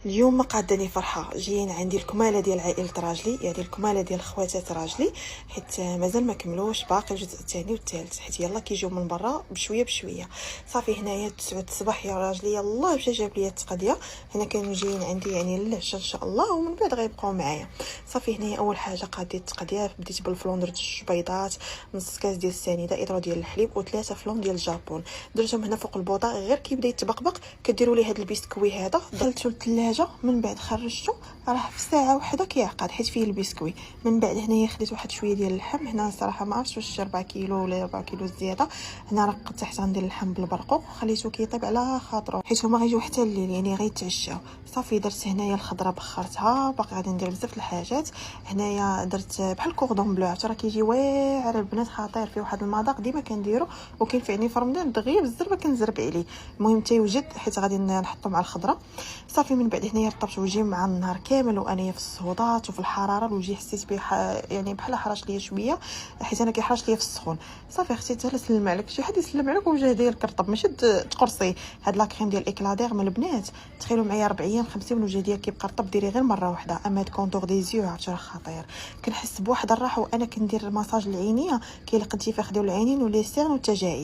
اليوم ما قاداني فرحه. جايين عندي الكماله ديال عائله راجلي، يعني الكماله ديال خواتات راجلي، حيت مازال ما كملوش، باقي الجزء الثاني والثالث، حيت يلا كيجيو من برا بشويه بشويه. صافي هنايا 9 الصباح يا راجلي يلاه مشى جاب لي التقضيه. هنا كانوا جايين عندي يعني للعشاء ان شاء الله، ومن بعد غيبقاو معايا. صافي هنايا اول حاجه قاديت التقضيه، بديت بالفلون، درت 2 بيضات، نص كاس ديال السنيده، اطرو ديال الحليب، و3 فلون ديال الجابون. درتهم هنا فوق البوطه، غير كيبدا يتبقبق كديروا ليه هذا البسكوي هذا، دخلته للثلاجه، من بعد خرجته راه في ساعه واحده كيعقد حيت فيه البسكوي. من بعد هنايا خديت واحد شويه ديال اللحم، هنا صراحه ما عرفتش واش 4 كيلو ولا 4 كيلو زياده. هنا راه قطعت غندير اللحم بالبرقوق وخليته كيطيب على خاطرو، حيت هما غيجيو حتى الليل يعني غيتعشاو. صافي درت هنايا الخضره بخرتها، باقي غادي ندير بزاف الحاجات. هنايا درت بحال كوردون بلو، عرفتي راه كيجي واعر البنات، خطير فيه واحد المذاق ديما كنديرو، وكينفعني في رمضان دغيا بالزربه كنزرب عليه. المهم تيوجد حيت غادي نحطو مع الخضره. صافي من بعد هنايا رطبت وجهي مع النهار كامل وانايا في الصهودات وفي الحراره، الوجه حسيت به يعني بحال حرش ليا شويه، حيت انا كيحرش ليا في السخون. صافي اختي حتى نسلم عليك، شي حد يسلم عليك وجه ديالك رطب، ماشي تقرصي. هاد لا كريم ديال اكلادير من البنات، تخيلوا معايا 4 ايام 50 الوجه ديالك كيبقى رطب، ديري غير مره واحده. اما هاد كونتور دي زيو عرفتي راه خطير، كنحس بواحد الراحه وانا كندير المساج العينيه، كيلقى الانتفاخ ديال العينين ولي سيرن والتجاعيد.